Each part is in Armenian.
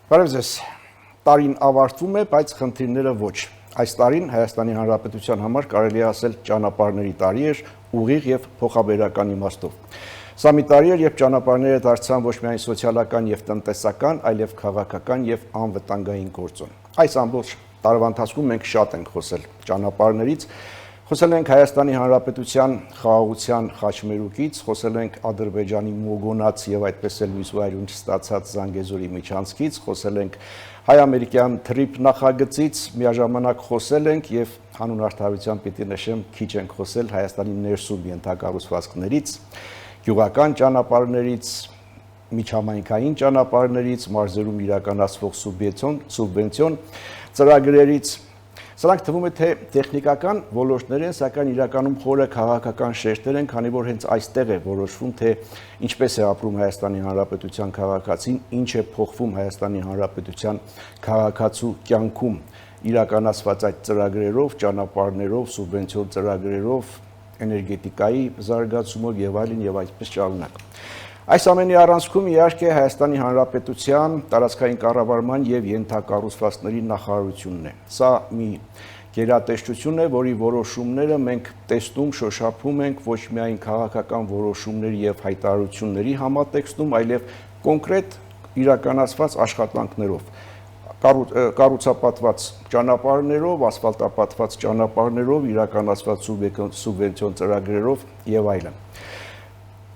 Բարև ձեզ, տարին ավարտվում է, բայց խնդիրները ոչ։ Այս տարին Հայաստանի Հանրապետության համար կարելի է ասել ճանապարհների տարի էր, ուղիղ եւ փոխաբերական իմաստով։ Սա մի տարի էր, երբ ճանապարհները դարձան ոչ միայն սոցիալական եւ տնտեսական, այլև քաղաքական եւ անվտանգային գործոն։ Այս ամբողջ տարվա ընթացքում մենք շատ ենք խոսել ճանապարհներից, խոսել ենք Հայաստանի Հանրապետության խաղաղության խաչմերուկից, խոսել ենք Ադրբեջանի մոգոնած եւ այդպես էլ մյուս վայրում չստացած Զանգեզուրի միջանցքից, խոսել ենք հայ-ամերիկյան թրիփ նախագծից, միաժամանակ խոսել ենք եւ հանուն արդարության պիտի նշեմ, քիչ ենք խոսել Հայաստանի ներսում ենթակառուցվածքներից, գյուղական ճանապարհներից, միջհամայնքային ճանապարհներից, մարզերում իրականացվող սուբվենցիոն ծրագրերից։ Սրանք թվում է թե տեխնիկական ոլորտներ են, սակայն իրականում խորը քաղաքական շերտեր են, քանի որ հենց այստեղ է որոշվում, թե ինչպես է ապրում Հայաստանի Հանրապետության քաղաքացին, ինչ է փոխվում Հայաստանի Հանրապետության քաղաքացու կյանքում իրականացված այդ ծրագրերով, ճանապարհներով, սուբվենցիոն ծրագրերով, էներգետիկայի զարգացումով եւ այլն եւ այսպես շարունակ։ Այս ամենի առանցքում իհարկե Հայաստանի Հանրապետության տարածքային կառավարման եւ ենթակառուցվածքների նախարարությունն է։ Սա մի գերատեսչություն է, որի որոշումները մենք տեսնում, շոշափում ենք ոչ միայն քաղաքական որոշումների եւ հայտարարությունների համատեքստում, այլև կոնկրետ իրականացված աշխատանքներով, կառուցապատված ճանապարհներով, ասֆալտապատված ճանապարհներով, իրականացված սուբվենցիոն ծրագրերով եւ այլն։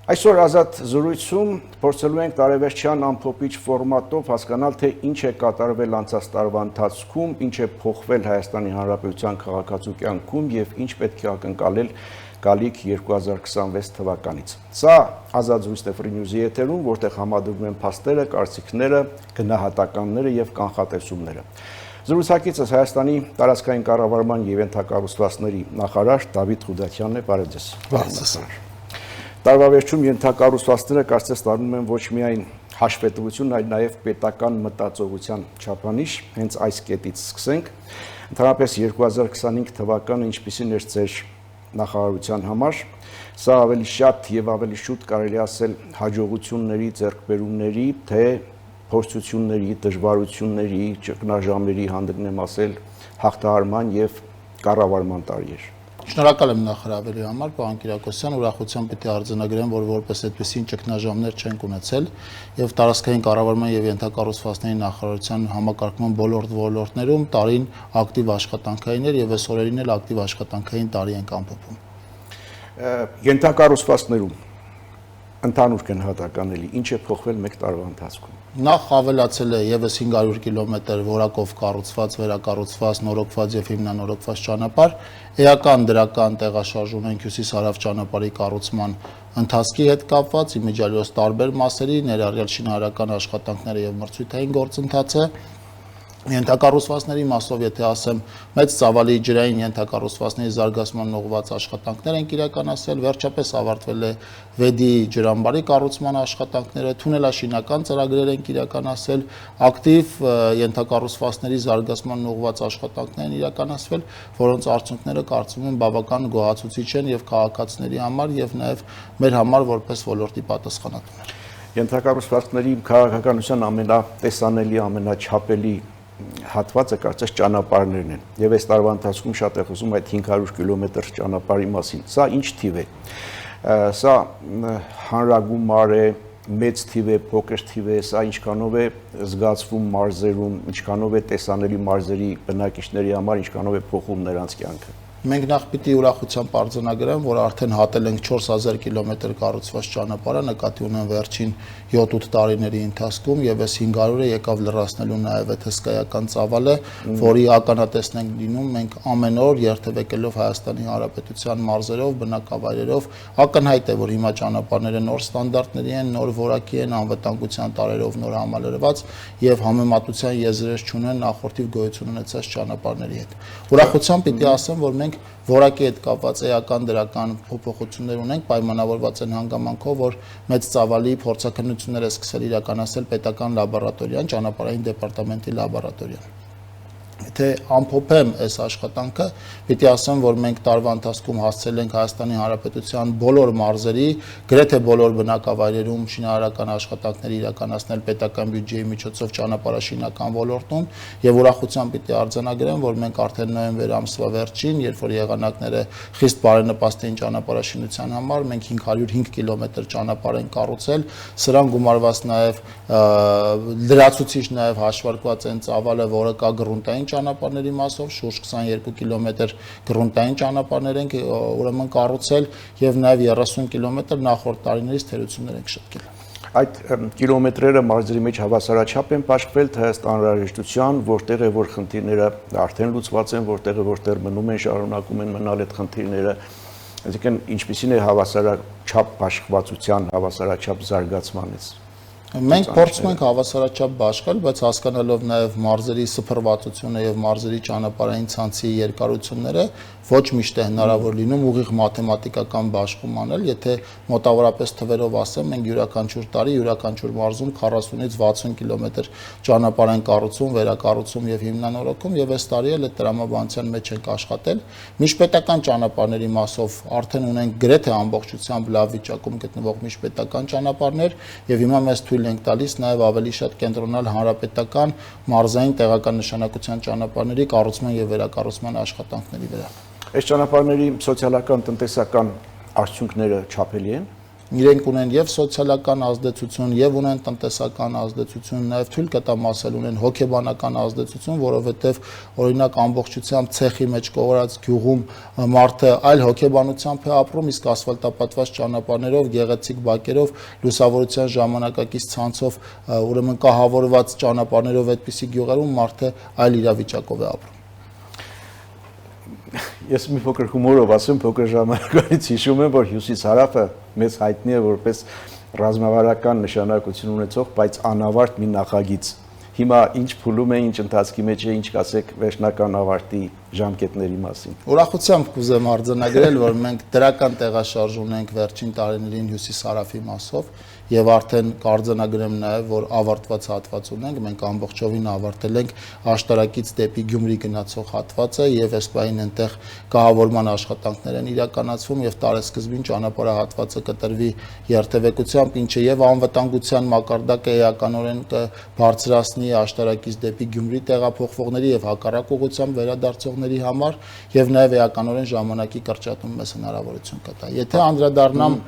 Այսօր ազատ զրույցում փորձելու ենք տարեվերջյան ամփոփիչ ֆորմատով հասկանալ, թե ինչ է կատարվել անցած տարվա ընթացքում, ինչ է փոխվել Հայաստանի Հանրապետության քաղաքացու կյանքում եւ ինչ պետք է ակնկալել գալիք 2026 թվականից։ Սա ազատ զրույցն է Free News-ի եթերում, որտեղ համադրվում են փաստերը, կարծիքները, գնահատականները եւ կանխատեսումները։ Զրուցակիցս Հայաստանի տարածքային կառավարման եւ ենթակառուցվածքների նախարար Դավիթ Ղուդաթյանն է, բարև ձեզ։ Բարև ձեզ։ Տարվա վերջում ենթակառուցվածքները կարծես դառնում են ոչ միայն հաշվետվություն, այլ նաև պետական մտածողության չափանիշ, հենց այս կետից սկսենք։ Ընդհանրապես 2025 թվականը ինչպիսին էր ձեր նախարարության համար, սա ավելի շատ եւ ավելի շուտ կարելի ասել հաջողությունների, ձեռքբերումների, թե փորձությունների, դժվարությունների, ճգնաժամերի հանդգնեմ ասել հաղթահարման եւ կառավարման տարի էր։ Շնորհակալ եմ նախարարի համար, պարոն Կիրակոսյան, ուրախությամբ պիտի արձանագրեմ, որ որպես այդպիսին ճգնաժամներ չենք ունեցել եւ տարածքային կառավարման եւ ենթակառուցվածքների նախարարության համակարգման բոլոր ոլորտներում տարին ակտիվ աշխատանքային էր եւ այս օրերին էլ ակտիվ աշխատանքային տարի ենք ամփոփում։ Ենթակառուցվածքներում ընդհանուր գնահատականելի ինչ է փոխվել մեկ տարվա ընթացքում։ Նախ ավելացել է եւս 500 կիլոմետր որակով կառուցված, վերակառուցված, նորոգված եւ հիմնանորոգված ճանապարհ, էական դրական տեղաշարժում են հյուսիս-հարավ ճանապարհի կառուցման ընթացքի հետ կապված, իմիջիալոց տարբեր մասերի, ներառյալ շինարարական աշխատանքները եւ մրցույթային գործընթացը։ Ենթակառուցվածքների մասով, եթե ասեմ, մեծ ծավալի ջրային ենթակառուցվածքների զարգացման ուղղված աշխատանքներ են իրականացվել, վերջապես ավարտվել է Վեդի ջրամբարի կառուցման աշխատանքները, թունելաշինական ծրագրեր են իրականացվել, ակտիվ ենթակառուցվածքների զարգացման ուղղված աշխատանքներ են իրականացվել, որոնց արդյունքները կարծում եմ բավական գոհացուցիչ են եւ քաղաքացիների համար եւ նաեւ մեր համար որպես ոլորտի պատասխանատուներ։ Ենթակառուցվածքների քաղաքականության ամենատեսանելի, ամենաչափելի հատվածը կարծես ճանապարհներն են եւ այս տարվա ընթացքում շատ է խոսում այդ 500 կիլոմետր ճանապարհի մասին։ Սա ինչ թիվ է։ Սա հանրագումար է, մեծ թիվ է, փոքր թիվ է, սա ինչքանով է զգացվում մարզերում, ինչքանով է տեսանելի մարզերի բնակիչների համար, ինչքանով է փոխում նրանց կյանքը։ Մենք նախ պիտի ուրախությամբ արձանագրեմ, որ արդեն հատել ենք 4000 կիլոմետր կառուցված ճանապարհը, նկատի ունեմ վերջին 7-8 տարիների ընթացքում եւ այս 500-ը եկավ լրացնելու նաեւ այդ հսկայական ծավալը, որի ականատեսն ենք լինում մենք ամեն օր երթևեկելով Հայաստանի Հանրապետության մարզերով, բնակավայրերով, ակնհայտ է, որ հիմա ճանապարհները նոր ստանդարտների են, նոր որակի են, անվտանգության տարերով նոր համալրված եւ համեմատության եզրեր չունեն նախորդիվ գոյություն ունեցած ճանապարհների հետ։ Ուրախությամբ պիտի ասեմ, որ մենք որակի հետ կապված էական դրական փոփոխություններ ունենք, պայմանավորված են հանգամանքով, որ մեծ ծավալի փորձաքննություններ է սկսել իրականացնել պետական լաբորատորիան, ճանապարհային դեպարտամենտի լաբորատորիան։ Եթե ամփոփեմ այս աշխատանքը, պիտի ասեմ, որ մենք տարվա ընթացքում հասցրել ենք Հայաստանի Հանրապետության բոլոր մարզերի, գրեթե բոլոր բնակավայրերում շինարարական աշխատանքներ իրականացնել պետական բյուջեի միջոցով ճանապարհաշինական ոլորտում եւ ուրախությամբ պիտի արձանագրեմ, որ մենք արդեն նոյեմբեր ամսվա վերջին, երբ որ եղանակները խիստ բարենպաստ էին ճանապարհաշինության համար, մենք 505 կիլոմետր ճանապարհ ենք կառուցել, սրան գումարված նաեւ լրացուցիչ նաեւ հաշվարկված են ծավալը, որը կա գրունտային ճանապարհների մասով, շուրջ 22 կիլոմետր գրունտային ճանապարհներ ենք ուրեմն կառուցել եւ նաեւ 30 կիլոմետր նախորդ տարիներից թերություններ ենք շտկել։ Այդ կիլոմետրերը մարզերի մեջ հավասարաչափ են բաշխվել, թե ըստ անհրաժեշտության, որտեղ է որ խնդիրները արդեն լուծված են, որտեղ է որտեղ մնում են, շարունակում են մնալ այդ խնդիրները, այսինքն ինչպիսին է հավասարաչափ բաշխվածության, հավասարաչափ զարգացմանից։ Մենք փորձում ենք հավասարաչափ բաշխել, բայց հասկանալով նաև մարզերի սփռվածությունը եւ մարզերի ճանապարհային ցանցի երկարությունները, ոչ միշտ է հնարավոր լինում ուղիղ մաթեմատիկական բաշխում անել, եթե մոտավորապես թվերով ասեմ, մենք յուրաքանչյուր տարի յուրաքանչյուր մարզում 40-ից 60 կիլոմետր ճանապարհ են կառուցում, վերակառուցում եւ հիմնանորոգում եւ այս տարի էլ այդ տրամաբանության մեջ ենք աշխատել։ Միջպետական ճանապարհների մասով արդեն ունենք գրեթե ամբողջությամբ լավ վիճակում գտնվող միջպետական ճանապարհներ եւ հիմա մեզ թույլ ենք տալիս նաև ավելի շատ կենտրոնալ հանրապետական մարզային տեղական նշանակության ճանապարհների կառուցման եւ վերակառուցման աշխատանքների վրա։ Այս ճանապարհների սոցիալական, տնտեսական արդյունքները չափելի են։ Իրենք ունեն եւ սոցիալական ազդեցություն, եւ ունեն տնտեսական ազդեցություն, նաեւ թույլ կտամ ասել ունեն հոգեբանական ազդեցություն, որովհետեւ օրինակ ամբողջությամբ ցեխի մեջ կողորած գյուղում մարդը այլ հոգեբանությամբ է ապրում, իսկ ասֆալտապատված ճանապարհներով, գեղեցիկ բակերով, լուսավորության ժամանակակից ցանցով, ուրեմն կահավորված ճանապարհներով այդպիսի գյուղերում մարդը այլ իրավիճակով է ապրում։ Ես մի փոքր հումորով ասեմ, փոքր ժամանակից հիշում եմ, որ հյուսիս-հարավը մեզ հայտնի է որպես ռազմավարական նշանակություն ունեցող, բայց անավարտ մի նախագիծ։ Հիմա ինչ փուլում է, ինչ ընթացքի մեջ է, ինչ կասեք վերջնական ավարտի ժամկետների մասին։ Ուրախությամբ կուզեմ արձանագրել, որ մենք դրական տեղաշարժ ունենք վերջին տարիներին հյուսիս-հարավի մասով եւ արդեն կարձանագրեմ նաեւ, որ ավարտված հատված ունենք, մենք ամբողջովին ավարտել ենք աշտարակից դեպի Գյումրի գնացող հատվածը եւ այս պահին այնտեղ կահավորման աշխատանքներ են իրականացվում եւ տարեսկզբին ճանապարհահատվածը կտրվի երթևեկությամբ, ինչը եւ անվտանգության մակարդակը էականորեն կբարձրացնի աշտարակից դեպի Գյումրի տեղափոխվողների եւ հակառակ ուղղությամբ վերադարձողների համար եւ նաեւ էականորեն ժամանակի կրճատում մեզ հնարավորություն կտա։ Եթե անդրադառնամ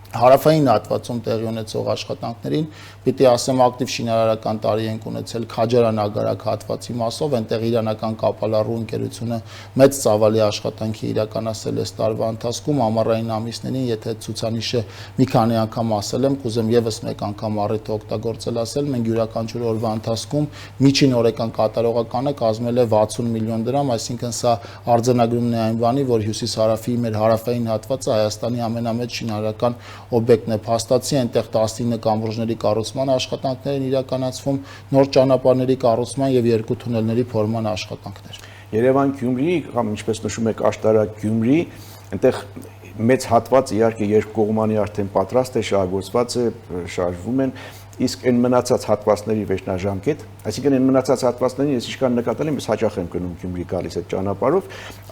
հարավային հատվածում տեղի ունեցող աշխատանքներին, պիտի ասեմ ակտիվ շինարարական տարի ենք ունեցել Քաջարան-Ագարակ հատվածի մասով, այնտեղ իրանական կապալառու ընկերությունը մեծ ծավալի աշխատանքի իրականացել է տարվա ընթացքում, ամառային ամիսներին, եթե ցուցանիշը մի քանի անգամ ասել եմ, կուզեմ եւս մեկ անգամ առիթ օգտագործել ասել, մենք յուրաքանչյուր օրվա ընթացքում միջին օրական կատարողականը կազմել է 60 միլիոն դրամ, այսինքն սա արձանագրումն է այն բանի, որ հյուսիս-հարավի մեր հարավային հատվածը Հայաստանի ամենամեծ շինարարական օբյեկտն է, փաստացի այնտեղ 19 կամուրջների կառուցման աշխատանքներ են իրականացվում, նոր ճանապարհների կառուցման եւ 2 թունելների փորման աշխատանքներ։ Երևան-Գյումրի կամ ինչպես նշում եք Աշտարակ-Գյումրի, այնտեղ մեծ հատված իհարկե երկկողմանի արդեն պատրաստ է, շահագործված է, շարժվում են, իսկ այն մնացած հատվածների վերջնաժամկետ, այսինքն այն մնացած հատվածներին ես ինչքան նկատել եմ, ես հաճախ եմ գնում Գյումրի գալիս այդ ճանապարհով,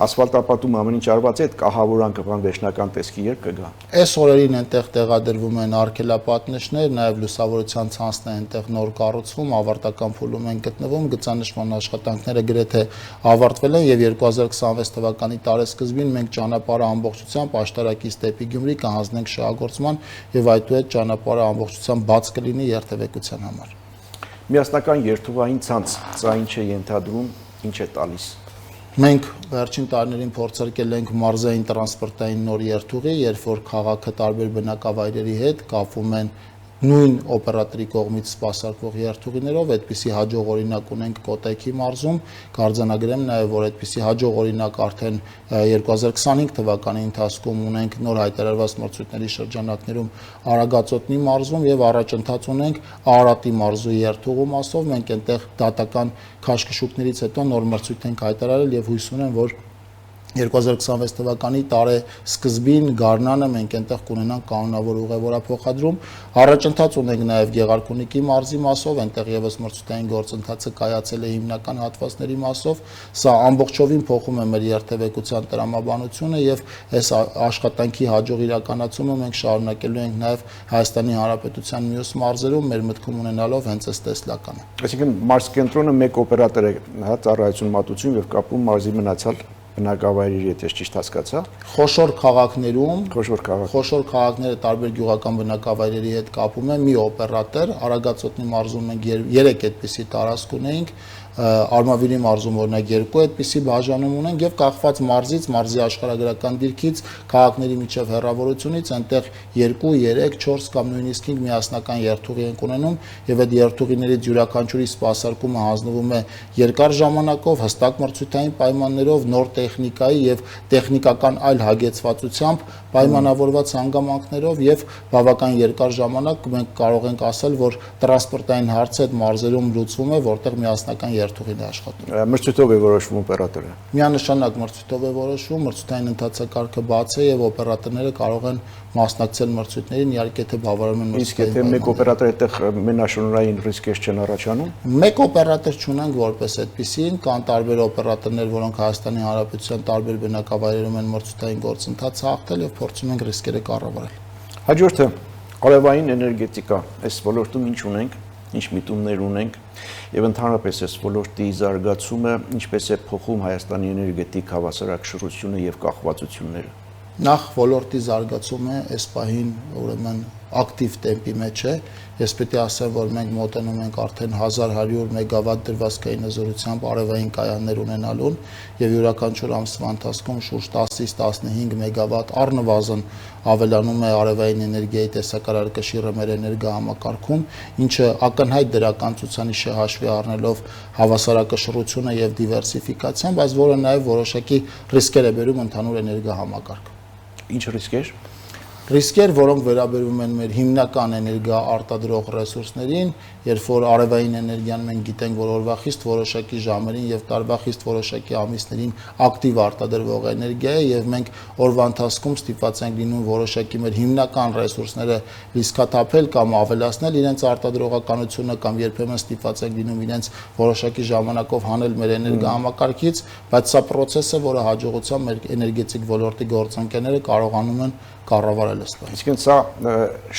ասֆալտապատում ամեն ինչ արված է, այդ կահավորանքը բան վերջնական տեսքի երբ կգա։ Այս օրերին այնտեղ տեղադրվում են արգելապատնեշներ, նաև լուսավորության ցանցն է այնտեղ նոր կառուցվում, ավարտական փուլում են գտնվում, գծանշման աշխատանքները գրեթե ավարտվել են եւ 2026 թվականի տարեսկզբին մենք ճանապարհը ամբողջությամբ աշտարակից դեպի Գյումրի կհանձնենք շահագործման եւ այդուհետ ճանապարհը ամբողջությամբ բաց կլինի երթևեկության համար։ Միասնական երթուղային ցանց, սա ինչ է ենթադրում, ինչ է տալիս։ Մենք վերջին տարիներին փորձարկել ենք մարզային տրանսպորտային նոր երթուղի, երբ որ քաղաքը տարբեր բնակավայրերի հետ կապվում են նույն օպերատորի կողմից սպասարկվող երթուղիներով, այդպիսի հաջող օրինակ ունենք Կոտայքի մարզում, կարձանագրեմ նաև, որ այդպիսի հաջող օրինակ արդեն 2025 թվականի ընթացքում ունենք նոր հայտարարված մրցույթների շրջանակներում Արագածոտնի մարզում եւ առաջընթաց ունենք Արարատի մարզու երթուղու մասով, մենք այնտեղ դատական քաշքշուկներից հետո նոր մրցույթ ենք հայտարարել եւ հույս ունեմ, որ 2026 թվականի տարեսկզբին գարնանը մենք այնտեղ կունենանք կանոնավոր ուղևորափոխադրում։ Առաջընթաց ունենք նաև Գեղարքունիքի մարզի մասով, այնտեղ եւս մրցութային գործընթացը կայացել է հիմնական հատվածների մասով։ Սա ամբողջովին փոխում է մեր երթևեկության տրամաբանությունը եւ այս աշխատանքի հաջող իրականացումը մենք շարունակելու ենք նաև Հայաստանի Հանրապետության մյուս մարզերում, մեր մտքում ունենալով հենց այս տեսլականը։ Այսինքն մարզ կենտրոնը մեկ օպերատոր է, հա, ծառայություն մատուցում եւ կապում մարզի մնացյալ բնակավայրերի հետ, ես ճիշտ հասկացա։ Խոշոր քաղաքներում, Խոշոր քաղաքները տարբեր գյուղական բնակավայրերի հետ կապում է մի օպերատոր, Արագածոտնի մարզում մենք 3 այդպիսի տարածք ունենք, Արմավիրի մարզում օրինակ 2 այդպիսի բաժանում ունենք եւ կախված մարզից, մարզի աշխարհագրական դիրքից, քաղաքների միջև հեռավորությունից այնտեղ 2, 3, 4 կամ նույնիսկ 5 միասնական երթուղի ենք ունենում եւ այդ երթուղիներից յուրաքանչյուրի սպասարկումը հանձնվում է երկար ժամանակով, հստակ մրցութային պայմաններով, նոր տեխնիկայի եւ տեխնիկական այլ հագեցվածությամբ, պայմանավորված հանգամանքներով եւ բավական երկար ժամանակ մենք կարող ենք ասել, որ տրանսպորտային հարցը այդ մարզերում լուծվում է, որտեղ միասնական երթուղին է աշխատում։ Մրցույթով է որոշվում օպերատորը։ Միանշանակ մրցույթով է որոշվում, մրցութային ընթացակարգը բաց է եւ օպերատորները կարող են մասնակցել մրցույթներին, իհարկե թե բավարարում են Իսկ եթե մեկ օպերատոր այդտեղ մենաշնորհային ռիսկեր չեն առաջանում։ Մեկ օպերատոր չունենք որպես այդպիսին, կան տարբեր օպերատորներ, որոնք Հայաստանի Հանրապետության տարբեր բնակավայրերում են մրցութային գործընթաց հաղթել եւ փորձում ենք ռիսկերը կառավարել։ Հաջորդը արևային էներգետիկա, այս ոլորտում ինչ ունենք, ինչ միտումներ ունենք եւ ընդհանրապես այս ոլորտի զարգացումը ինչպես է փոխում Հայաստանի էներգետիկ հավասարակշռությունը եւ կախվածությունները։ Նախ ոլորտի զարգացումը այս պահին ուրեմն ակտիվ տեմպի մեջ է։ Ես պետք է ասեմ, որ մենք մոտենում ենք արդեն 1100 մեգավատ դրվածքային հզորությամբ արևային կայաններ ունենալուն եւ յուրաքանչյուր ամսվա ընթացքում շուրջ 10-ից 15 մեգավատ առնվազն ավելանում է արևային էներգիայի տեսակարար կշիռը մեր էներգահամակարգում, ինչը ակնհայտ դրական ցուցանիշ է հաշվի առնելով հավասարակշռությունը եւ դիվերսիֆիկացիան, բայց որը նաեւ որոշակի ռիսկեր է բերում ընդհանուր էներգահամակարգ։ Ինչ ռիսկեր։ Ռիսկեր, որոնք վերաբերում են մեր հիմնական էներգիա արտադրող ռեսուրսներին, երբ որ արևային էներգիան մենք գիտենք, որ օրվա խիստ որոշակի ժամերին եւ տարվա խիստ որոշակի ամիսներին ակտիվ արտադրվող էներգիա է եւ մենք օրվա ընթացքում ստիպված ենք լինում որոշակի մեր հիմնական ռեսուրսները լիցքաթափել կամ ավելացնել իրենց արտադրողականությունը կամ երբեմն ստիպված ենք լինում իրենց որոշակի ժամանակով հանել մեր էներգահամակարգից, բայց սա process է, որը հաջողությամբ մեր էներգետիկ ոլորտի գործընկերները կարողանում են կառավարել այս բանը։ Իսկ սա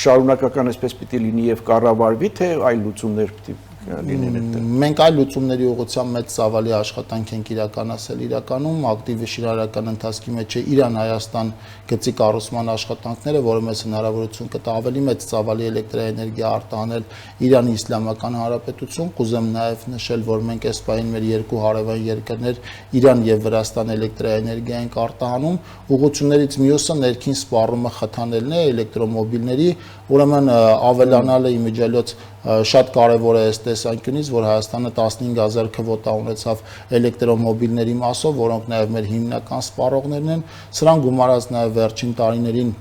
շարունակական այսպես պիտի լինի եւ կառավարվի, թե այլ լուծումներ պիտի լինեն այդտեղ։ Մենք այլ լուծումների ուղղությամբ մեծ ծավալի աշխատանք ենք իրականացել իրականում, ակտիվ շինարարական ընթացքի մեջ է Իրան-Հայաստան գծի կառուցման աշխատանքները, որը մեզ հնարավորություն կտա ավելի մեծ ծավալի էլեկտրաէներգիա արտահանել Իրանի Իսլամական Հանրապետություն։ Կուզեմ նաև նշել, որ մենք այս պահին մեր երկու հարևան երկրներ Իրան եւ Վրաստան էլեկտրաէներգիա ենք արտահանում։ Ուղղություններից մյուսը ներքին սպառումը խթանելն է էլեկտրոմոբիլների, ուրեմն ավելանալը իմիջիայլոց շատ կարևոր է այս տեսանկյունից, որ Հայաստանը 15000 քվոտա ունեցավ էլեկտրոմոբիլների մասով, որոնք նաև մեր հիմնական սպառողներն են, սրան գումարած նաև վերջին տարիներին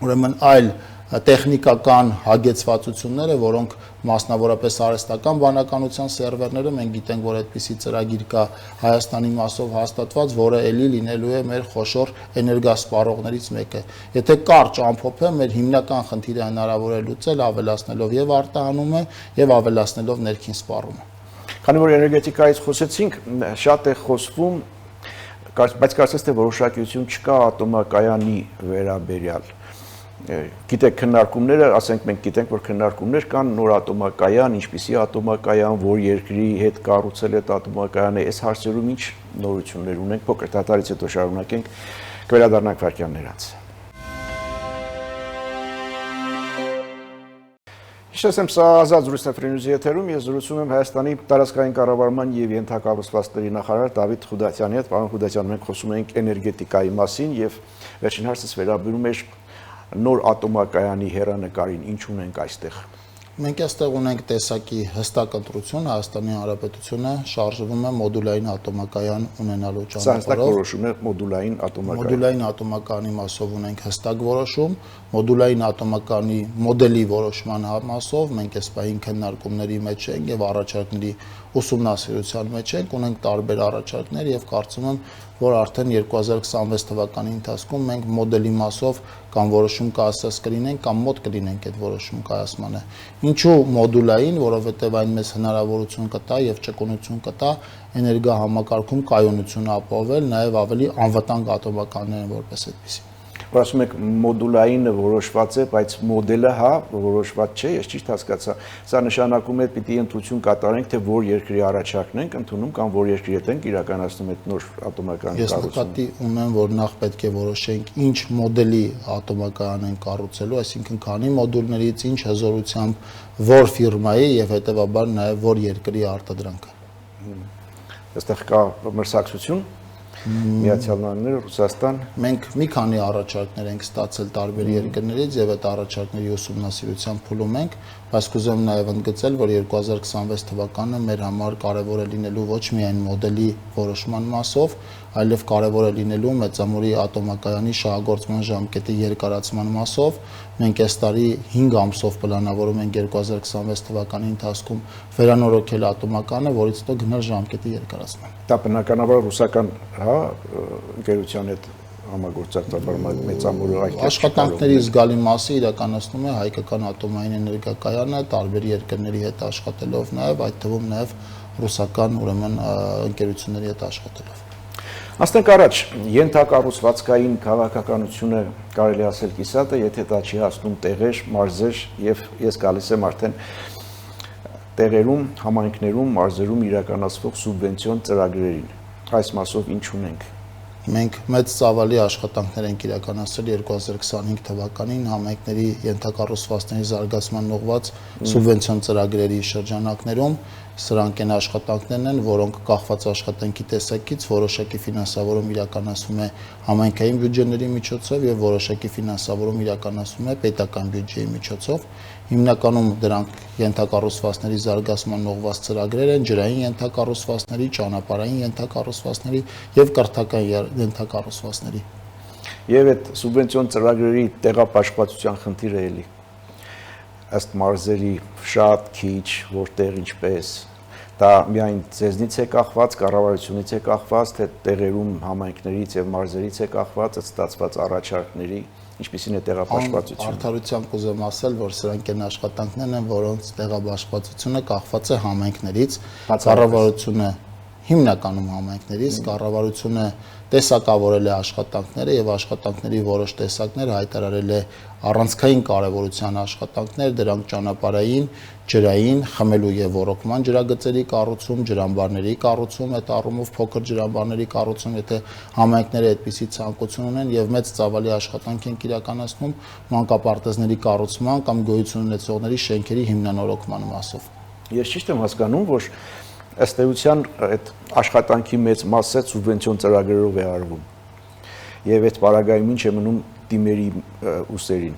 ուրեմն այլ տեխնիկական հագեցվածությունները, որոնք մասնավորապես արհեստական բանականության սերվերները, մենք գիտենք, որ այդպիսի ծրագիր կա Հայաստանի մասով հաստատված, որը ելի լինելու է մեր խոշոր էներգասպառողներից մեկը։ Եթե կարճ ամփոփեմ, մեր հիմնական խնդիրը հնարավոր է լուծել ավելացնելով եւ արտահանումը եւ ավելացնելով ներքին սպառումը։ Քանի որ էներգետիկայից խոսեցինք, շատ է խոսվում, բայց կարծես թե որոշակիություն չկա ատոմակայանի վերաբերյալ։ Գիտեք քննարկումները, ասենք մենք գիտենք, որ քննարկումներ կան նոր ատոմակայան, ինչպիսի ատոմակայան, որ երկրի հետ կառուցել է ատոմակայանը, այս հարցերում ինչ նորություններ ունենք, փոքր դատարից հետո շարունակենք, կվերադառնանք վարքյաններ անց։ Հիշեցեմ, սա ազատ զրույցն է Free News-ի եթերում, ես զրուցում եմ Հայաստանի տարածքային կառավարման եւ ենթակառուցվածքների նախարար Դավիթ Խուդասյանի հետ։ Պարոն Խուդասյան, մենք խոսում ենք էներգետիկայի մասին եւ վերջին հարցս վերաբերում էր նոր ատոմակայանի հեռանկարին, ինչ ունենք այստեղ։ Մենք այստեղ ունենք տեսակի հստակ ընտրություն, Հայաստանի Հանրապետությունը շարժվում է մոդուլային ատոմակայան ունենալու Սա հստակ ճանապարհով։ որոշում է մոդուլային ատոմակայան։ Մոդուլային ատոմակայանի մասով ունենք հստակ որոշում, մոդուլային ատոմակայանի մոդելի որոշման մասով մենք այս պահին քննարկումների մեջ ենք եւ առաջարկների ուսումնասիրության մեջ ենք, ունենք տարբեր առաջարկներ եւ կարծում եմ, որ արդեն 2026 թվականի ընթացքում մենք մոդելի մասով կամ որոշում կայացած կլինենք կամ մոտ կլինենք այդ որոշում կայացմանը։ Ինչու մոդուլային, որովհետև այն մեզ հնարավորություն կտա եւ ճկունություն կտա էներգահամակարգում կայունությունը ապահովել, նաեւ ավելի անվտանգ ատոմականներ որպես այդպեսի։ Որ ասում եք մոդուլայինը որոշված է, բայց մոդելը հա որոշված չէ, ես ճիշտ հասկացա։ Սա նշանակում է պիտի ընտրություն կատարենք, թե որ երկրի առաջարկն ենք ընդունում կամ որ երկրի հետ ենք իրականացնում այդ նոր ատոմական կառուցումը։ Ես նկատի ունեմ, որ նախ պետք է որոշենք ինչ մոդելի ատոմական ենք կառուցելու, այսինքն քանի մոդուլներից ինչ հզորությամբ, որ ֆիրմայի եւ հետեւաբար նաեւ որ երկրի արտադրանքը։ Այստեղ կա մրցակցություն Միացյալ Նահանգներ, Ռուսաստան։ Մենք մի քանի առաջարկներ ենք ստացել տարբեր երկրներից եւ այդ առաջարկների ուսումնասիրության փուլում ենք, բայց կուզեմ նաեւ ընդգծել, որ 2026 թվականը մեր համար կարեւոր է լինելու ոչ միայն մոդելի որոշման մասով, այլև կարեւոր է լինելու մեծամորի ատոմակայանի շահագործման ժամկետի երկարացման մասով։ Մենք այս տարի 5 ամսով պլանավորում ենք 2026 թվականի ընթացքում վերանորոգել ատոմականը, որից հետո գնալ ժամկետի երկարացման։ Դա բնականաբար ռուսական, հա, ընկերության հետ համագործակցաբար մեծամորը այդ աշխատանքների զգալի մասը իրականացնում է հայկական ատոմային էներգակայանը տարբեր երկրների հետ աշխատելով նաև այդ թվում նաև ռուսական ուրեմն ընկերությունների հետ աշխատելով։ Աստենք առաջ, ենթակառուցվածքային քաղաքականությունը կարելի ասել կիսատ է, եթե դա չի հասնում տեղեր, մարզեր եւ ես գալիս եմ արդեն տեղերում, համայնքներում, մարզերում իրականացվող սուբվենցիոն ծրագրերին։ Այս մասով ինչ ունենք։ Մենք մեծ ծավալի աշխատանքներ ենք իրականացրել 2025 թվականին համայնքների ենթակառուցվածքների զարգացման ուղղված սուբվենցիոն ծրագրերի շրջանակներում։ Սրանք են աշխատանքներն են, որոնք կախված աշխատանքի տեսակից որոշակի ֆինանսավորում իրականացվում է համայնքային բյուջեների միջոցով եւ որոշակի ֆինանսավորում իրականացվում է պետական բյուջեի միջոցով։ Հիմնականում դրանք ենթակառուցվածքների զարգացման ուղղված ծրագրեր են, ջրային ենթակառուցվածքների, ճանապարհային ենթակառուցվածքների եւ կրթական ենթակառուցվածքների։ Եվ այդ սուբվենցիոն ծրագրերի տեղապաշխվածության խնդիրը էլի ըստ մարզերի շատ քիչ, որտեղ ինչպես դա միայն ձեզնից է կախված, կառավարությունից է կախված, թե տեղերում համայնքներից եւ մարզերից է կախված ստացված առաջարկների, ինչպիսին է տեղապաշխվածությունը։ Արդարությամբ կուզեմ ասել, որ սրանք են աշխատանքներն են, որոնց տեղապաշխվածությունը կախված է համայնքներից, կառավարությունը հիմնականում համայնքներից, կառավարությունը տեսակավորել է աշխատանքները եւ աշխատանքների որոշ տեսակներ հայտարարել է առանցքային կարևորության աշխատանքներ, դրանք ճանապարհային, ջրային, խմելու եւ ոռոգման ջրագծերի կառուցում, ջրամբարների կառուցում, այդ առումով փոքր ջրամբարների կառուցում, եթե համայնքները այդպիսի ցանկություն ունեն եւ մեծ ծավալի աշխատանք են իրականացնում մանկապարտեզների կառուցման կամ գոյություն ունեցողների շենքերի հիմնանորոգման մասով։ Ես ճիշտ եմ հասկանում, որ ըստ էության այդ աշխատանքի մեծ մասը սուբվենցիոն ծրագրերով է արվում։ Եվ այդ պարագայում ինչ է մնում դիմերի ուսերին։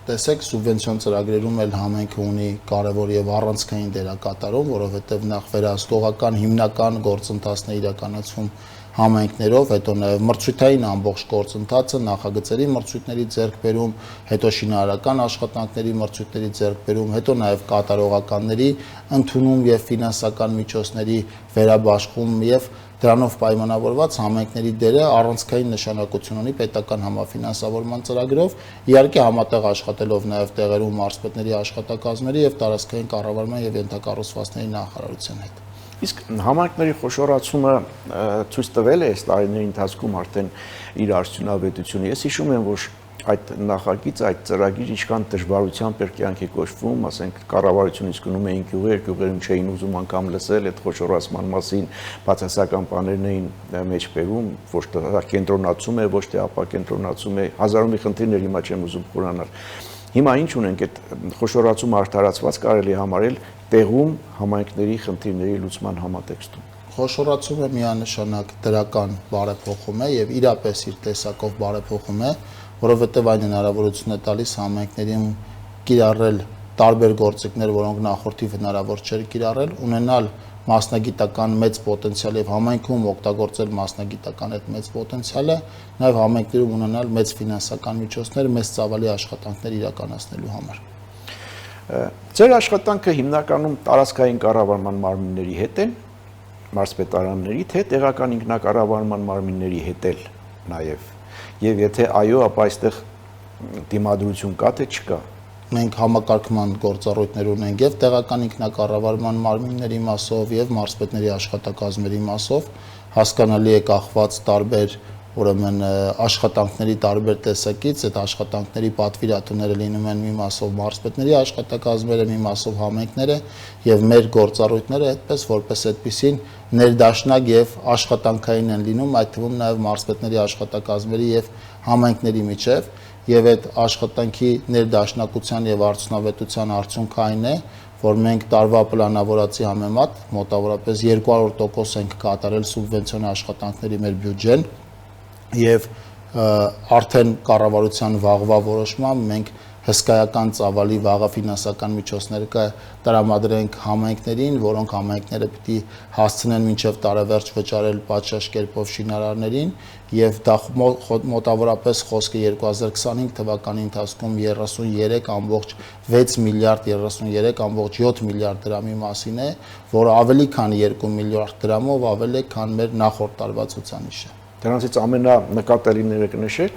Տեսեք, սուբվենցիոն ծրագրերում էլ համայնքը ունի կարևոր եւ առանցքային դերակատարում, որովհետեւ նախ վերահսկողական հիմնական գործընթացն է իրականացվում համայնքներով, հետո նաև մրցույթային ամբողջ գործընթացը, նախագծերի մրցույթների ձեռքբերում, հետո շինարարական աշխատանքների մրցույթների ձեռքբերում, հետո նաև կատարողականների ընդունում եւ ֆինանսական միջոցների վերաբաշխում եւ դրանով պայմանավորված համայնքների դերը առանցքային նշանակություն ունի պետական համաֆինանսավորման ծրագրով, իհարկե համատեղ աշխատելով նաև տեղերում մարզպետների աշխատակազմերի եւ տարածքային կառավարման եւ ենթակառուցվածքների նախարարության հետ։ Իսկ համայնքների խոշորացումը ցույց տվել է այս տարիների ընթացքում արդեն իր արդյունավետությունը։ Ես հիշում եմ, որ այդ նախագիծ, այդ ծրագիր ինչքան դժվարությամբ էր կյանքի կոչվում, ասենք կառավարությունից գնում էին գյուղեր, գյուղերում չէին ուզում անգամ լսել այդ խոշորացման մասին, բացասական բաներն էին մեջ բերում, ոչ թե կենտրոնացում է, ոչ թե ապակենտրոնացում է, հազարումի խնդիրներ հիմա չեմ ուզում խորանալ։ Հիմա ինչ ունենք, այդ խոշորացումը արդարացված կարելի համարել տեղում համայնքների խնդիրների լուծման համատեքստում։ Խոշորացումը միանշանակ դրական բարեփոխում է եւ իրապես իր տեսակով բարեփոխում է, որովհետեւ այն հնարավորություն է տալիս համայնքներին կիրառել տարբեր գործիքներ, որոնք նախորդիվ հնարավոր չէր կիրառել, ունենալ մասնագիտական մեծ պոտենցիալ եւ համայնքում օգտագործել մասնագիտական այդ մեծ պոտենցիալը, նաեւ համայնքներում ունենալ մեծ ֆինանսական միջոցներ, մեծ ծավալի աշխատանքներ իրականացնելու համար։ Ձեր աշխատանքը հիմնականում տարածքային կառավարման մարմինների հետ է, մարզպետարանների, թե տեղական ինքնակառավարման մարմինների հետ էլ նաև։ Եվ եթե այո, ապա այստեղ դիմադրություն կա, թե չկա։ Մենք համակարգման գործառույթներ ունենք եւ տեղական ինքնակառավարման մարմինների մասով եւ մարզպետների աշխատակազմերի մասով, հասկանալի է կախված տարբեր ուրեմն աշխատանքների տարբեր տեսակից, այդ աշխատանքների պատվիրատուները լինում են մի մասով մարզպետների աշխատակազմերը, մի մասով համայնքները եւ մեր գործառույթները այդպես որպես այդպեսին ներդաշնակ եւ աշխատանքային են լինում, այդ թվում նաեւ մարզպետների աշխատակազմերի եւ համայնքների միջև եւ այդ աշխատանքի ներդաշնակության եւ արդյունավետության արդյունքը այն է, որ մենք տարվա պլանավորածի համեմատ մոտավորապես 200% ենք կատարել սուբվենցիոն աշխատանքների մեր բյուջեն եւ արդեն կառավարության վաղվա որոշմամբ մենք հսկայական ծավալի վաղա ֆինանսական միջոցներ տրամադրենք համայնքներին, որոնք համայնքները պիտի հասցնեն մինչև տարեվերջ վճարել պատշաճ կերպով շինարարներին եւ դա մոտավորապես խոսքը 2025 թվականի ընթացքում 33.6 միլիարդ 33.7 միլիարդ դրամի մասին է, որը ավելի քան 2 միլիարդ դրամով ավել է, քան մեր նախորդ տարվա ցուցանիշը։ Դրանցից ամենանկատելիները կնշեք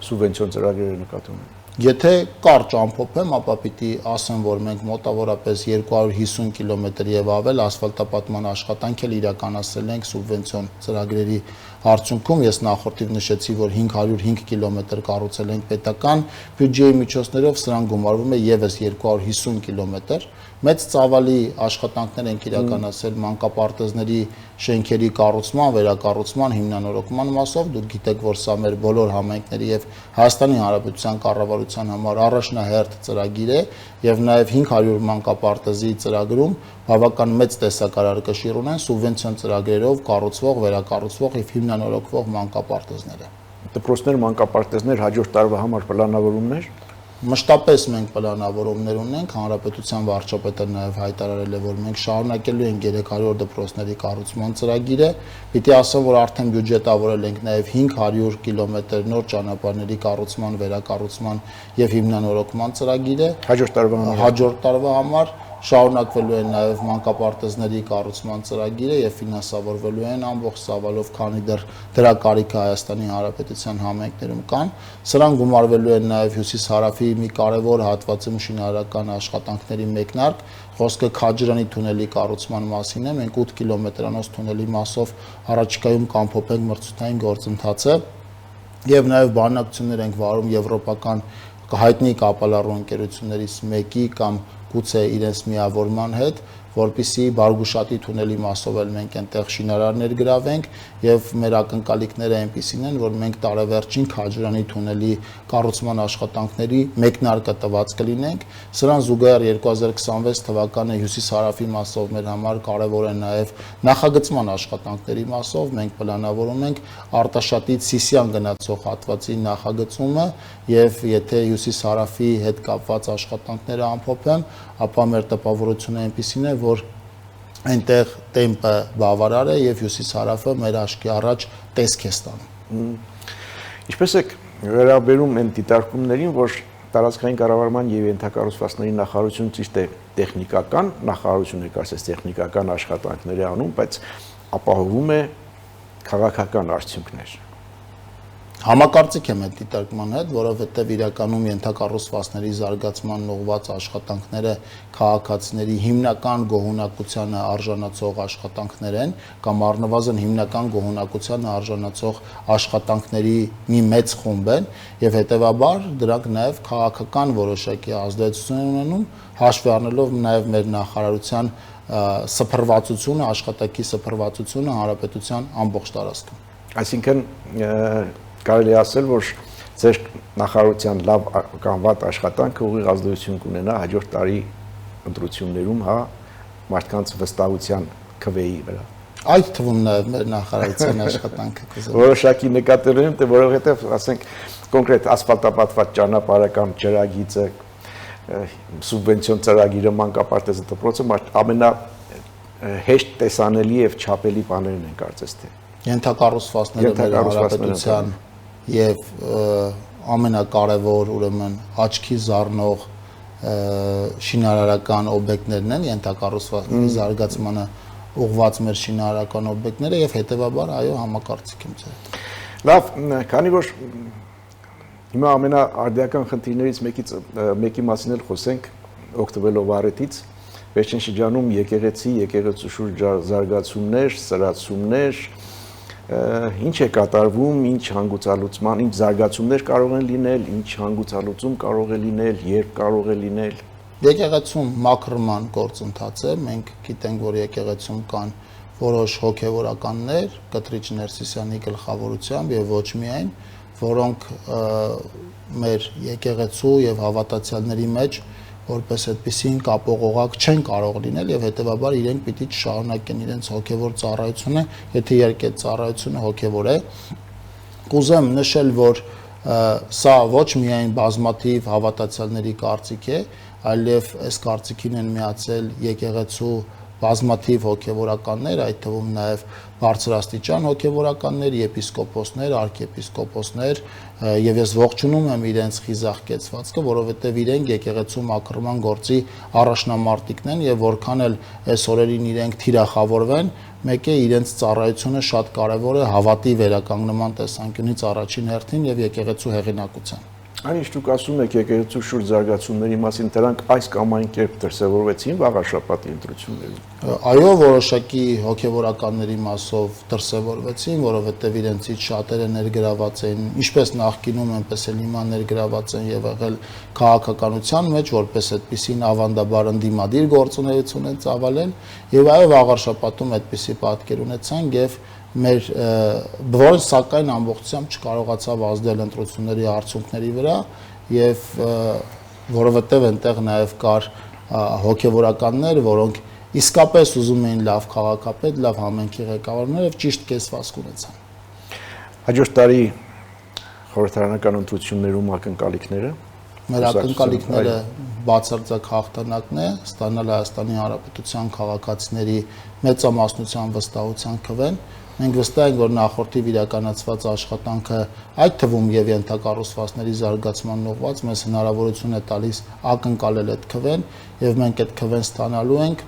սուբվենցիոն ծրագրերը նկատի ունեն։ Եթե կարճ ամփոփեմ, ապա պիտի ասեմ, որ մենք մոտավորապես 250 կիլոմետր եւ ավել ասֆալտապատման աշխատանք էլ իրականացրել ենք սուբվենցիոն ծրագրերի արդյունքում։ Ես նախորդիվ նշեցի, որ 505 կիլոմետր կառուցել ենք պետական բյուջեի միջոցներով, սրան գումարվում է եւս 250 կիլոմետր։ Մեծ ծավալի աշխատանքներ ենք իրականացրել մանկապարտեզների շենքերի կառուցման, վերակառուցման, հիմնանորոգման մասով։ Դուք գիտեք, որ սա մեր բոլոր համայնքների եւ Հայաստանի Հանրապետության կառավարության համար առաջնահերթ ծրագիր է եւ նաեւ 500 մանկապարտեզի ծրագրում բավական մեծ տեսակարար կշիռ ունեն սուբվենցիոն ծրագրերով կառուցվող, վերակառուցվող եւ հիմնանորոգվող մանկապարտեզները։ Դպրոցներ, մանկապարտեզներ հաջորդ տարվա համար պլանավորումներ։ Մշտապես մենք պլանավորումներ ունենք, հանրապետության վարչապետը նաև հայտարարել է, որ մենք շարունակելու ենք 300 դպրոցների կառուցման ծրագիրը, պիտի ասեմ, որ արդեն բյուջետավորել ենք նաև 500 կիլոմետր նոր ճանապարհների կառուցման, վերակառուցման եւ հիմնանորոգման ծրագիրը հաջորդ տարվա համար շարունակվելու են նաև մանկապարտեզների կառուցման ծրագիրը եւ ֆինանսավորվելու են ամբողջ ծավալով, քանի դեռ դրա կարիքը Հայաստանի Հանրապետության համայնքներում կան։ Սրան գումարվելու են նաև հյուսիս-հարավի մի կարևոր հատվածում շինարարական աշխատանքների մեկնարկ, խոսքը Քաջրանի թունելի կառուցման մասին է։ Մենք 8 կիլոմետրանոց թունելի մասով առաջիկայում կամփոփենք մրցութային գործընթացը եւ նաև բանակցություններ ենք վարում եվրոպական հայտնի կապալառու ընկերություններից մեկի կամ գուցե իրենց միավորման հետ, որպիսի Բարգուշատի թունելի մասով էլ մենք այնտեղ շինարարներ գրավենք եւ մեր ակնկալիքները այնպիսին են, որ մենք տարեվերջին Քաջրանի թունելի կառուցման աշխատանքների մեկնարկը տված կլինենք։ Սրան զուգահեռ 2026 թվականը հյուսիս-հարավի մասով մեր համար կարևոր է նաեւ նախագծման աշխատանքների մասով մենք պլանավորում ենք Արտաշատից Սիսիան գնացող հատվածի նախագծումը եւ եթե հյուսիս-հարավի հետ կապված աշխատանքները ամփոփեմ, ապա մեր տպավորությունը այնպիսին է, որ այնտեղ տեմպը բավարար է եւ հյուսիս-հարավը մեր աչքի առաջ տեսք է ստանում։ Ինչպես է վերաբերում այն դիտարկումներին, որ տարածքային կառավարման եւ ենթակառուցվածքների նախարարությունը ճիշտ է տեխնիկական նախարարությունը կարծես տեխնիկական աշխատանքներ է անում, բայց ապահովում է քաղաքական արդյունքներ։ Համակարծիք եմ այդ դիտարկման հետ, որովհետև իրականում ենթակառուցվածքների զարգացման ուղղված աշխատանքները քաղաքացիների հիմնական գոհունակությանը արժանացող աշխատանքներ են, կամ առնվազն հիմնական գոհունակությանը արժանացող աշխատանքների մի մեծ խումբ են, եւ հետեւաբար դրանք նաեւ քաղաքական որոշակի ազդեցություն են ունենում, հաշվի առնելով նաեւ մեր նախարարության սփռվածությունը, աշխատակի սփռվածությունը հանրապետության ամբողջ տարածքում։ Այսինքն կարելի ասել, որ ձեր նախարարության լավ կամ վատ աշխատանքը ուղիղ ազդեցություն կունենա հաջորդ տարի ընտրություններում, հա, մարդկանց վստահության քվեի վրա։ Այդ թվում նաև մեր նախարարության աշխատանքը կուզեմ։ Որոշակի նկատել եմ, թե որովհետև, ասենք, կոնկրետ ասֆալտապատված ճանապարհը կամ ջրագիծը, սուբվենցիոն ծրագիրը, մանկապարտեզը, դպրոցը ամենահեշտ տեսանելի եւ չափելի բաներն են կարծես թե։ Ենթակառուցվածքները մեր հանրապետության եւ ամենակարևոր ուրեմն աչքի զառնող շինարարական օբյեկտներն են ենթակառուցվածքների զարգացմանը ուղղված մեր շինարարական օբյեկտները եւ հետեւաբար այո համակարծիք եմ ձեր։ Լավ, քանի որ հիմա ամենաարդիական խնդիրներից մեկի մասին էլ խոսենք, օգտվելով առիթից, վերջին շրջանում եկեղեցու շուրջ զարգացումներ, սրացումներ, ինչ է կատարվում, ինչ հանգուցալուծման, ինչ զարգացումներ կարող են լինել, ինչ հանգուցալուծում կարող է լինել, երբ կարող է լինել։ Եկեղեցում մաքրման գործընթաց է, մենք գիտենք, որ եկեղեցում կան որոշ հոգևորականներ, Կտրիչ Ներսիսյանի գլխավորությամբ եւ ոչ միայն, որոնք մեր եկեղեցու եւ հավատացյալների մեջ որպես այդպեսին կապողողակ չեն կարող լինել եւ հետեւաբար իրենք պիտի շարունակեն իրենց հոգեվոր ծառայությունը, եթե իհարկե ծառայությունը հոգեվոր է։ Կուզեմ նշել, որ սա ոչ միայն բազմաթիվ հավատացյալների կարծիք է, այլև այս կարծիքին են միացել եկեղեցու բազմաթիվ հոգևորականներ, այդ թվում նաև բարձրաստիճան հոգևորականներ, եպիսկոպոսներ, արքեպիսկոպոսներ, եւ ես ողջունում եմ իրենց խիզախ կեցվածքը, որովհետեւ իրենք եկեղեցու մաքրման գործի առաջնամարտիկն են եւ որքան էլ այս օրերին իրենք թիրախավորվեն, մեկ է իրենց ծառայությունը շատ կարեւոր է հավատի վերականգնման տեսանկյունից առաջին հերթին եւ եկեղեցու հեղինակության։ Այնինչ դուք ասում եք եկեղեցու շուրջ զարգացումների մասին, դրանք այս կամ այն կերպ դրսևորվեցին վաղաշաբաթի ընտրություններում։ Այո, որոշակի հոգևորականների մասով դրսևորվեցին, որովհետև իրենցից շատերը ներգրաված էին, ինչպես նախկինում, այնպես էլ հիմա ներգրաված են եւ եղել քաղաքականության մեջ, որպես այդպիսին ավանդաբար ընդդիմադիր գործունեություն են ծավալել, եւ այո, վաղաշաբաթում այդպիսի պատկեր ունեցան եւ մեր որը սակայն ամբողջությամբ չկարողացավ ազդել ընտրությունների արդյունքների վրա եւ որովհետեւ այնտեղ նաեւ կար հոգեվորականներ, որոնք իսկապես ուզում էին լավ քաղաքապետ, լավ համենքի ղեկավարներ եւ ճիշտ կեսվածք ունեցան։ Հաջորդ տարի խորհրդարանական ընտրություններում ակնկալիքները մեր ակնկալիքները բացարձակ հաղթանակն է, ստանալ Հայաստանի Հանրապետության քաղաքացիների մեծամասնության վստահության քվեն։ Մենք վստահ ենք, որ նախորդիվ իրականացված աշխատանքը, այդ թվում եւ ենթակառուցվածքների զարգացման ուղղված մեզ հնարավորություն է տալիս ակնկալել այդ քվեն եւ մենք այդ քվեն ստանալու ենք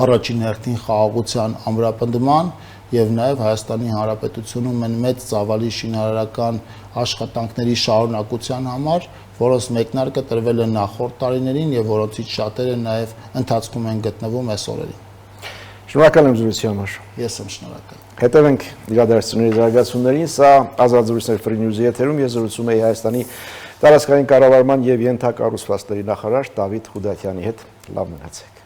առաջին հերթին խաղաղության ամրապնդման եւ նաեւ Հայաստանի Հանրապետությունում են մեծ ծավալի շինարարական աշխատանքների շարունակության համար, որոնց մեկնարկը տրվել է նախորդ տարիներին եւ որոնցից շատերը նաեւ ընթացքում են գտնվում այս օրերին։ Շնորհակալ եմ զրույցի համար։ Ես եմ շնորհակալ։ Հետևենք իրադարձությունների զարգացումներին, սա Ազատ զրույցներ Free News-ի եթերում ես զրուցում եի Հայաստանի տարածքային կառավարման եւ ենթակառուցվածքների նախարար Դավիթ Խուդակյանի հետ։ Լավ մնացեք։